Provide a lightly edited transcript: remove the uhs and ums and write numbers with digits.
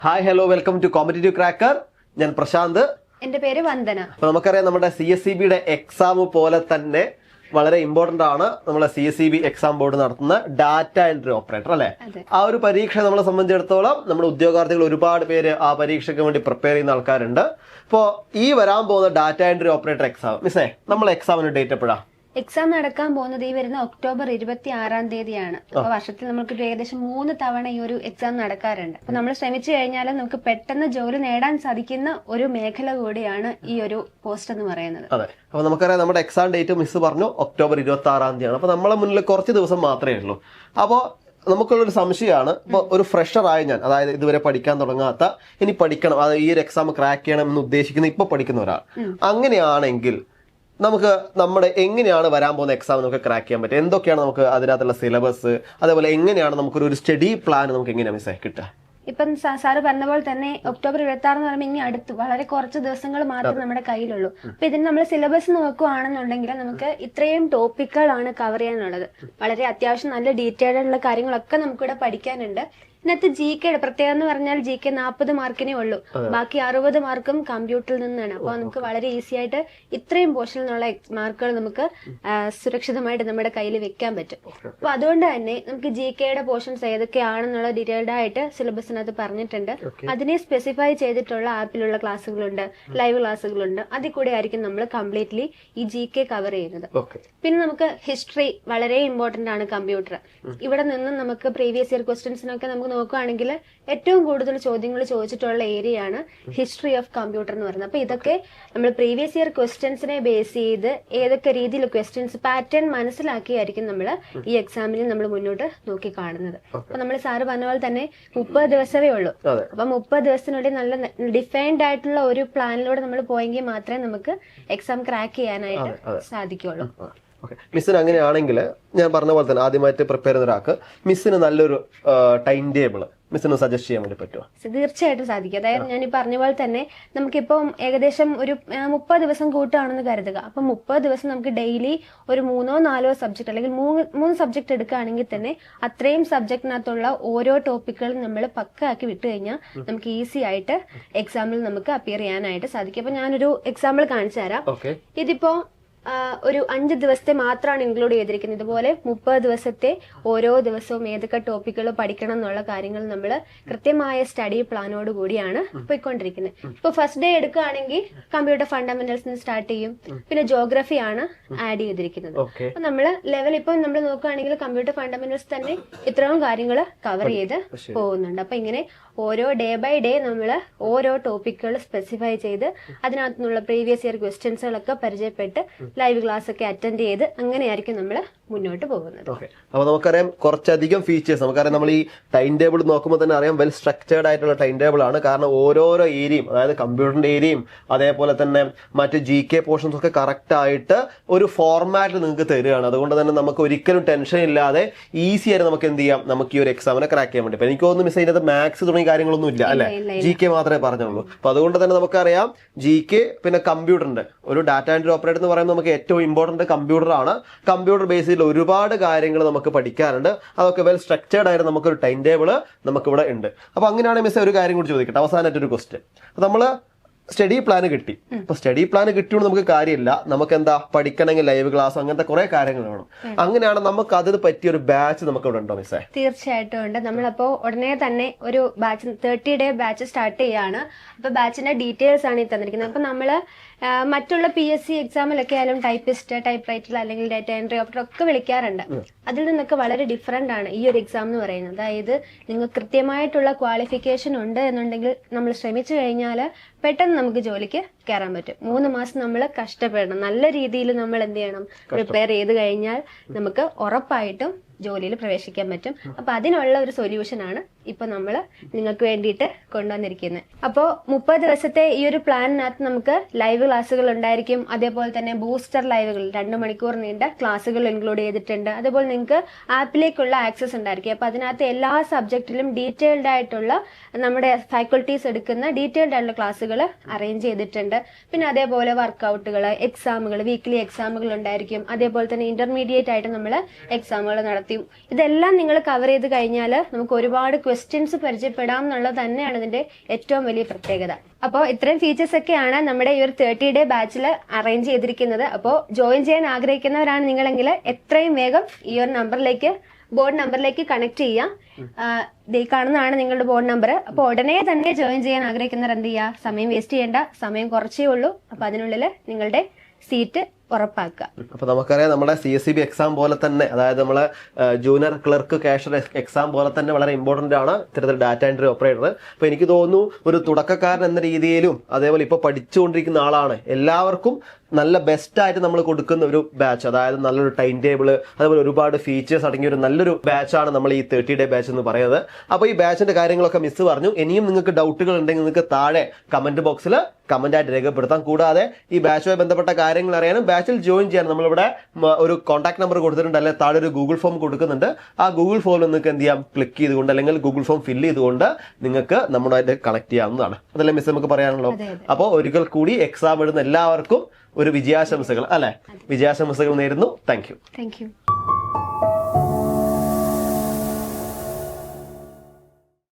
Hi hello welcome to competitive cracker. ഞാൻ പ്രശാന്ത്. എന്റെ പേര് വന്ദന. അപ്പൊ നമുക്കറിയാം നമ്മുടെ CSEB എക്സാം പോലെ തന്നെ വളരെ ഇമ്പോർട്ടന്റ് ആണ് നമ്മളെ CSEB എക്സാം ബോർഡ് നടത്തുന്ന ഡാറ്റ എൻട്രി ഓപ്പറേറ്റർ അല്ലെ. ആ ഒരു പരീക്ഷ നമ്മളെ സംബന്ധിച്ചിടത്തോളം നമ്മുടെ ഉദ്യോഗാർത്ഥികൾ ഒരുപാട് പേര് ആ പരീക്ഷയ്ക്ക് വേണ്ടി പ്രിപ്പയർ ചെയ്യുന്ന ആൾക്കാരുണ്ട്. അപ്പോൾ ഈ വരാൻ പോകുന്ന ഡാറ്റ എൻട്രി ഓപ്പറേറ്റർ എക്സാം മിസ്സേ നമ്മളെ എക്സാമിന് ഡേറ്റ് എപ്പോഴാണ്? എക്സാം നടക്കാൻ പോകുന്നത് ഈ വരുന്ന ഒക്ടോബർ 26 അപ്പൊ വർഷത്തിൽ നമുക്ക് ഏകദേശം 3 തവണ ഈ ഒരു എക്സാം നടക്കാറുണ്ട്. അപ്പൊ നമ്മൾ ശ്രമിച്ചു കഴിഞ്ഞാൽ നമുക്ക് പെട്ടെന്ന് ജോലി നേടാൻ സാധിക്കുന്ന ഒരു മേഖല കൂടിയാണ് ഈ ഒരു പോസ്റ്റ് എന്ന് പറയുന്നത്. അതെ, അപ്പൊ നമുക്കറിയാം നമ്മുടെ എക്സാം ഡേറ്റ് മിസ് പറഞ്ഞു ഒക്ടോബർ 26 അപ്പൊ നമ്മളെ മുന്നിൽ കുറച്ച് ദിവസം മാത്രമേ ഉള്ളൂ. അപ്പോൾ നമുക്കുള്ളൊരു സംശയമാണ്, ഇപ്പൊ ഒരു ഫ്രഷർ ആയ ഞാൻ, അതായത് ഇതുവരെ പഠിക്കാൻ തുടങ്ങാത്ത, ഇനി പഠിക്കണം, അതായത് ഈ ഒരു എക്സാം ക്രാക്ക് ചെയ്യണം എന്ന് ഉദ്ദേശിക്കുന്ന ഇപ്പൊ പഠിക്കുന്ന ഒരാൾ, അങ്ങനെയാണെങ്കിൽ നമുക്ക് നമ്മുടെ എങ്ങനെയാണ് വരാൻ പോകുന്ന എക്സാം നമുക്ക് ക്രാക്ക് ചെയ്യാൻ പറ്റുക? എന്തൊക്കെയാണ് നമുക്ക് അതിനകത്തുള്ള സിലബസ്, അതേപോലെ എങ്ങനെയാണ് നമുക്കൊരു സ്റ്റഡി പ്ലാൻ നമുക്ക് എങ്ങനെയാണ് മിസ്സേ കിട്ടുക? ഇപ്പം സാറ് പറഞ്ഞ പോലെ തന്നെ ഒക്ടോബർ 26 എന്ന് പറയുമ്പോൾ ഇനി അടുത്ത് വളരെ കുറച്ച് ദിവസങ്ങൾ മാത്രമേ നമ്മുടെ കയ്യിലുള്ളൂ. അപ്പൊ ഇതിന് നമ്മൾ സിലബസ് നോക്കുകയാണെന്നുണ്ടെങ്കിൽ നമുക്ക് ഇത്രയും ടോപ്പിക്കുകളാണ് കവർ ചെയ്യാനുള്ളത്. വളരെ അത്യാവശ്യം നല്ല ഡീറ്റെയിൽഡ് ആയിട്ടുള്ള കാര്യങ്ങളൊക്കെ നമുക്കിവിടെ പഠിക്കാനുണ്ട്. ഇതിനകത്ത് GK പ്രത്യേകം എന്ന് പറഞ്ഞാൽ GK 40 മാർക്കിനേ ഉള്ളൂ. ബാക്കി 60 മാർക്കും കമ്പ്യൂട്ടറിൽ നിന്നാണ്. അപ്പൊ നമുക്ക് വളരെ ഈസി ആയിട്ട് ഇത്രയും പോർഷനിൽ നിന്നുള്ള മാർക്കുകൾ നമുക്ക് സുരക്ഷിതമായിട്ട് നമ്മുടെ കയ്യിൽ വെക്കാൻ പറ്റും. അപ്പൊ അതുകൊണ്ട് തന്നെ നമുക്ക് GK പോർഷൻസ് ഏതൊക്കെയാണെന്നുള്ള ഡീറ്റെയിൽഡ് ആയിട്ട് സിലബസിനകത്ത് പറഞ്ഞിട്ടുണ്ട്. അതിനെ സ്പെസിഫൈ ചെയ്തിട്ടുള്ള ആപ്പിലുള്ള ക്ലാസ്സുകളുണ്ട്, ലൈവ് ക്ലാസ്സുകളുണ്ട്. അതിൽ കൂടെ ആയിരിക്കും നമ്മൾ കംപ്ലീറ്റ്ലി ഈ GK കവർ ചെയ്യുന്നത്. പിന്നെ നമുക്ക് ഹിസ്റ്ററി വളരെ ഇമ്പോർട്ടന്റ് ആണ്. കമ്പ്യൂട്ടർ ഇവിടെ നിന്നും നമുക്ക് പ്രീവിയസ് ഇയർ ക്വസ്റ്റ്യൻസിനൊക്കെ നമുക്ക് നോക്കുകയാണെങ്കിൽ ഏറ്റവും കൂടുതൽ ചോദ്യങ്ങൾ ചോദിച്ചിട്ടുള്ള ഏരിയ ആണ് ഹിസ്റ്ററി ഓഫ് കമ്പ്യൂട്ടർ എന്ന് പറയുന്നത്. അപ്പൊ ഇതൊക്കെ നമ്മൾ പ്രീവിയസ് ഇയർ ക്വസ്റ്റ്യൻസിനെ ബേസ് ചെയ്ത് ഏതൊക്കെ രീതിയിൽ ക്വസ്റ്റ്യൻസ് പാറ്റേൺ മനസ്സിലാക്കിയായിരിക്കും നമ്മൾ ഈ എക്സാമിന് നമ്മൾ മുന്നോട്ട് നോക്കി കാണുന്നത്. അപ്പൊ നമ്മൾ സാറ് പറഞ്ഞ പോലെ തന്നെ 30 ദിവസമേ ഉള്ളൂ. അപ്പൊ 30 ദിവസത്തിനുള്ളിൽ നല്ല ഡിഫൈൻഡ് ആയിട്ടുള്ള ഒരു പ്ലാനിലൂടെ നമ്മൾ പോയെങ്കിൽ മാത്രമേ നമുക്ക് എക്സാം ക്രാക്ക് ചെയ്യാനായിട്ട് സാധിക്കുള്ളൂ. മിസ്സിന് അങ്ങനെയാണെങ്കിൽ ഞാൻ പറഞ്ഞ പോലെ തന്നെ ആദ്യമായിട്ട് പ്രിപ്പയർ ചെയ്യുന്ന ഒരാൾക്ക് മിസ്സിന് നല്ലൊരു ടൈം ടേബിൾ മിസ്സിന് സജസ്റ്റ് ചെയ്യാൻ വേണ്ടി പറ്റുമോ? തീർച്ചയായിട്ടും സാധിക്കും. അതായത് ഞാൻ ഈ പറഞ്ഞ പോലെ തന്നെ നമുക്കിപ്പം ഏകദേശം ഒരു 30 ദിവസം കൂട്ടുകയാണെന്ന് കരുതുക. അപ്പൊ 30 ദിവസം നമുക്ക് ഡെയിലി ഒരു 3-4 സബ്ജക്ട് അല്ലെങ്കിൽ 3 സബ്ജക്ട് എടുക്കുകയാണെങ്കിൽ തന്നെ അത്രയും സബ്ജക്റ്റിനകത്തുള്ള ഓരോ ടോപ്പിക്കുകളും നമ്മൾ പക്കാക്കി വിട്ടു കഴിഞ്ഞാൽ നമുക്ക് ഈസി ആയിട്ട് എക്സാമിൽ നമുക്ക് അപ്പിയർ ചെയ്യാനായിട്ട് സാധിക്കും. അപ്പൊ ഞാനൊരു എക്സാമ്പിൾ കാണിച്ചു തരാം. ഇതിപ്പോ ഒരു 5 ദിവസത്തെ മാത്രമാണ് ഇൻക്ലൂഡ് ചെയ്തിരിക്കുന്നത്. ഇതുപോലെ 30 ദിവസത്തെ ഓരോ ദിവസവും ഏതൊക്കെ ടോപ്പിക്കുകൾ പഠിക്കണം എന്നുള്ള കാര്യങ്ങൾ നമ്മൾ കൃത്യമായ സ്റ്റഡി പ്ലാനോട് കൂടിയാണ് പോയിക്കൊണ്ടിരിക്കുന്നത്. ഇപ്പൊ ഫസ്റ്റ് ഡേ എടുക്കുകയാണെങ്കിൽ കമ്പ്യൂട്ടർ ഫണ്ടമെന്റൽസ് സ്റ്റാർട്ട് ചെയ്യും. പിന്നെ ജോഗ്രഫി ആണ് ആഡ് ചെയ്തിരിക്കുന്നത്. അപ്പൊ നമ്മള് ലെവൽ ഇപ്പൊ നമ്മൾ നോക്കുകയാണെങ്കിൽ കമ്പ്യൂട്ടർ ഫണ്ടമെന്റൽസ് തന്നെ ഇത്രയും കാര്യങ്ങൾ കവർ ചെയ്ത് പോകുന്നുണ്ട്. അപ്പൊ ഇങ്ങനെ ഓരോ ഡേ ബൈ ഡേ നമ്മൾ ഓരോ ടോപ്പിക്കുകൾ സ്പെസിഫൈ ചെയ്ത് അതിനകത്തുനിന്നുള്ള പ്രീവിയസ് ഇയർ ക്വസ്റ്റ്യൻസുകളൊക്കെ പരിചയപ്പെട്ട് ലൈവ് ക്ലാസ് ഒക്കെ അറ്റൻഡ് ചെയ്ത് അങ്ങനെയായിരിക്കും നമ്മൾ മുന്നോട്ട് പോകുന്നത്. അപ്പൊ നമുക്കറിയാം കുറച്ചധികം ഫീച്ചേഴ്സ്. നമുക്കറിയാം നമ്മൾ ഈ ടൈം ടേബിൾ നോക്കുമ്പോൾ തന്നെ അറിയാം വെൽ സ്ട്രക്ചേർഡ് ആയിട്ടുള്ള ടൈം ടേബിൾ ആണ്. കാരണം ഓരോരോ ഏരിയയും, അതായത് കമ്പ്യൂട്ടറിന്റെ ഏരിയയും അതേപോലെ തന്നെ മറ്റ് GK പോർഷൻസ് ഒക്കെ കറക്റ്റ് ആയിട്ട് ഒരു ഫോർമാറ്റിൽ നിങ്ങൾക്ക് തരികയാണ്. അതുകൊണ്ട് തന്നെ നമുക്ക് ഒരിക്കലും ടെൻഷൻ ഇല്ലാതെ ഈസി ആയിട്ട് നമുക്ക് എന്ത് ചെയ്യാം, നമുക്ക് ഈ ഒരു എക്സാമിനെ ക്രാക്ക് ചെയ്യാൻ വേണ്ടി. അപ്പൊ എനിക്ക് തോന്നുന്നു മിസ് അതിനകത്ത് മാത്സ് തുടങ്ങിയ കാര്യങ്ങളൊന്നും ഇല്ല അല്ലെ, GK മാത്രമേ പറഞ്ഞുള്ളൂ. അപ്പൊ അതുകൊണ്ട് തന്നെ നമുക്കറിയാം GK പിന്നെ കമ്പ്യൂട്ടറിന്റെ ഒരു ഡാറ്റ എൻട്രി ഓപ്പറേറ്റർ എന്ന് പറയുമ്പോൾ നമുക്ക് ഏറ്റവും ഇമ്പോർട്ടന്റ് കമ്പ്യൂട്ടർ ആണ്. കമ്പ്യൂട്ടർ ബേസിൽ ഒരുപാട് കാര്യങ്ങൾ നമുക്ക് പഠിക്കാറുണ്ട്. അതൊക്കെ വെൽ സ്ട്രക്ചേർഡ് ആയിട്ട് നമുക്കൊരു ടൈം ടേബിൾ നമുക്കിവിടെ ഉണ്ട്. അപ്പൊ അങ്ങനെയാണെങ്കിൽ മിസ് ഒരു കാര്യം കൂടി ചോദിക്കട്ടെ, അവസാനമായിട്ടൊരു ക്വസ്റ്റ്യൻ. നമ്മള് സ്റ്റഡി പ്ലാൻ കിട്ടി. ഇപ്പൊ സ്റ്റഡി പ്ലാൻ കിട്ടിയോണ്ട് നമുക്ക് കാര്യമില്ല, നമുക്ക് എന്താ പഠിക്കണമെങ്കിൽ ലൈവ് ക്ലാസ് അങ്ങനത്തെ കുറെ കാര്യങ്ങൾ വേണം. അങ്ങനെയാണ് നമുക്ക് അതിന് പറ്റിയ ഒരു ബാച്ച് നമുക്ക് ഇവിടെ ഉണ്ടോ മിസ്സേ? തീർച്ചയായിട്ടും ഉണ്ട്. നമ്മളപ്പോ ഉടനെ തന്നെ ഒരു ബാച്ച് 30 ഡേ ബാച്ച് സ്റ്റാർട്ട് ചെയ്യാണ്. അപ്പൊ ബാച്ചിന്റെ ഡീറ്റെയിൽസ് ആണ് ഈ തന്നിരിക്കുന്നത്. അപ്പൊ നമ്മള് മറ്റുള്ള PSC എക്സാമിലൊക്കെ ആയാലും ടൈപ്പിസ്റ്റ്, ടൈപ്പ് റൈറ്റർ അല്ലെങ്കിൽ ഡാറ്റ എൻട്രി ഓപ്പറേറ്റർ ഒക്കെ വിളിക്കാറുണ്ട്. അതിൽ നിന്നൊക്കെ വളരെ ഡിഫറെന്റ് ആണ് ഈ ഒരു എക്സാം എന്ന് പറയുന്നത്. അതായത് നിങ്ങൾ കൃത്യമായിട്ടുള്ള ക്വാളിഫിക്കേഷൻ ഉണ്ട് എന്നുണ്ടെങ്കിൽ നമ്മൾ ശ്രമിച്ചു കഴിഞ്ഞാൽ പെട്ടെന്ന് നമുക്ക് ജോലിക്ക് കയറാൻ പറ്റും. 3 മാസം നമ്മൾ കഷ്ടപ്പെടണം. നല്ല രീതിയിൽ നമ്മൾ എന്ത് ചെയ്യണം, പ്രിപ്പയർ ചെയ്ത് കഴിഞ്ഞാൽ നമുക്ക് ഉറപ്പായിട്ടും ജോലിയിൽ പ്രവേശിക്കാൻ പറ്റും. അപ്പൊ അതിനുള്ള ഒരു സൊല്യൂഷൻ ആണ് ഇപ്പൊ നമ്മൾ നിങ്ങൾക്ക് വേണ്ടിയിട്ട് കൊണ്ടുവന്നിരിക്കുന്നത്. അപ്പോൾ 30 ദിവസത്തെ ഈ ഒരു പ്ലാനിനകത്ത് നമുക്ക് ലൈവ് ക്ലാസ്സുകൾ ഉണ്ടായിരിക്കും. അതേപോലെ തന്നെ ബൂസ്റ്റർ ലൈവുകൾ 2 മണിക്കൂർ നീണ്ട ക്ലാസ്സുകൾ ഇൻക്ലൂഡ് ചെയ്തിട്ടുണ്ട്. അതേപോലെ നിങ്ങൾക്ക് ആപ്പിലേക്കുള്ള ആക്സസ് ഉണ്ടായിരിക്കും. അപ്പൊ അതിനകത്ത് എല്ലാ സബ്ജക്റ്റിലും ഡീറ്റെയിൽഡ് ആയിട്ടുള്ള നമ്മുടെ ഫാക്കൽറ്റീസ് എടുക്കുന്ന ഡീറ്റെയിൽഡ് ആയിട്ടുള്ള ക്ലാസ്സുകൾ അറേഞ്ച് ചെയ്തിട്ടുണ്ട്. പിന്നെ അതേപോലെ വർക്കൗട്ടുകൾ, എക്സാമുകൾ, വീക്ക്ലി എക്സാമുകൾ ഉണ്ടായിരിക്കും. അതേപോലെ തന്നെ ഇന്റർമീഡിയറ്റ് ആയിട്ട് നമ്മൾ എക്സാമുകൾ നടത്തി. ഇതെല്ലാം നിങ്ങൾ കവർ ചെയ്ത് കഴിഞ്ഞാൽ നമുക്ക് ഒരുപാട് ക്വസ്റ്റ്യൻസ് പരിചയപ്പെടാം എന്നുള്ളത് തന്നെയാണ് ഇതിന്റെ ഏറ്റവും വലിയ പ്രത്യേകത. അപ്പോൾ ഇത്രയും ഫീച്ചേഴ്സ് ഒക്കെയാണ് നമ്മുടെ ഈ ഒരു 30-day ബാച്ചിൽ അറേഞ്ച് ചെയ്തിരിക്കുന്നത്. അപ്പോൾ ജോയിൻ ചെയ്യാൻ ആഗ്രഹിക്കുന്നവരാണ് നിങ്ങളെങ്കിൽ എത്രയും വേഗം ഈ ഒരു ബോർഡ് നമ്പറിലേക്ക് കണക്ട് ചെയ്യാം. ഈ കാണുന്നതാണ് നിങ്ങളുടെ ബോർഡ് നമ്പർ. അപ്പോൾ ഉടനെ തന്നെ ജോയിൻ ചെയ്യാൻ ആഗ്രഹിക്കുന്നവർ എന്ത് ചെയ്യുക, സമയം വേസ്റ്റ് ചെയ്യേണ്ട, സമയം കുറച്ചേ ഉള്ളൂ. അപ്പോൾ അതിനുള്ളിൽ നിങ്ങളുടെ സീറ്റ് ഉറപ്പാക്കുക. അപ്പൊ നമുക്കറിയാം നമ്മുടെ CSCB എക്സാം പോലെ തന്നെ, അതായത് നമ്മളെ ജൂനിയർ ക്ലർക്ക് കാഷ്യർ എക്സാം പോലെ തന്നെ വളരെ ഇമ്പോർട്ടന്റ് ആണ് ഇത്തരത്തിൽ ഡാറ്റ എൻട്രി ഓപ്പറേറ്റർ. അപ്പൊ എനിക്ക് തോന്നുന്നു ഒരു തുടക്കക്കാരൻ എന്ന രീതിയിലും അതേപോലെ ഇപ്പൊ പഠിച്ചുകൊണ്ടിരിക്കുന്ന ആളാണ്, എല്ലാവർക്കും നല്ല ബെസ്റ്റ് ആയിട്ട് നമ്മൾ കൊടുക്കുന്ന ഒരു ബാച്ച്, അതായത് നല്ലൊരു ടൈം ടേബിൾ, അതുപോലെ ഒരുപാട് ഫീച്ചേഴ്സ് അടങ്ങിയ ഒരു നല്ലൊരു ബാച്ചാണ് നമ്മൾ ഈ 30-day ബാച്ച് എന്ന് പറയുന്നത്. അപ്പോൾ ഈ ബാച്ചിന്റെ കാര്യങ്ങളൊക്കെ മിസ് പറഞ്ഞു. ഇനിയും നിങ്ങൾക്ക് ഡൗട്ടുകൾ ഉണ്ടെങ്കിൽ നിങ്ങൾക്ക് താഴെ കമന്റ് ബോക്സിൽ കമന്റ് ആയിട്ട് രേഖപ്പെടുത്താം. കൂടാതെ ഈ ബാച്ചുമായി ബന്ധപ്പെട്ട കാര്യങ്ങൾ അറിയാനും ബാച്ചിൽ ജോയിൻ ചെയ്യാൻ നമ്മളിവിടെ ഒരു കോൺടാക്ട് നമ്പർ കൊടുത്തിട്ടുണ്ട്, അല്ലെങ്കിൽ താഴെ ഒരു ഗൂഗിൾ ഫോം കൊടുക്കുന്നുണ്ട്. ആ ഗൂഗിൾ ഫോമിൽ നിങ്ങൾക്ക് എന്ത് ചെയ്യാം, ക്ലിക്ക് ചെയ്തുകൊണ്ട് അല്ലെങ്കിൽ ഗൂഗിൾ ഫോം ഫില്ല് ചെയ്തുകൊണ്ട് നിങ്ങൾക്ക് നമ്മുമായിട്ട് കണക്ട് ചെയ്യാവുന്നതാണ്. അതല്ലേ മിസ് നമുക്ക് പറയാനുള്ളൂ. അപ്പോൾ ഒരിക്കൽ കൂടി എക്സാം എഴുതുന്ന എല്ലാവർക്കും ഒരു വിജയാശംസകൾ, അല്ലെ? വിജയാശംസകൾ നേരുന്നു. Thank you.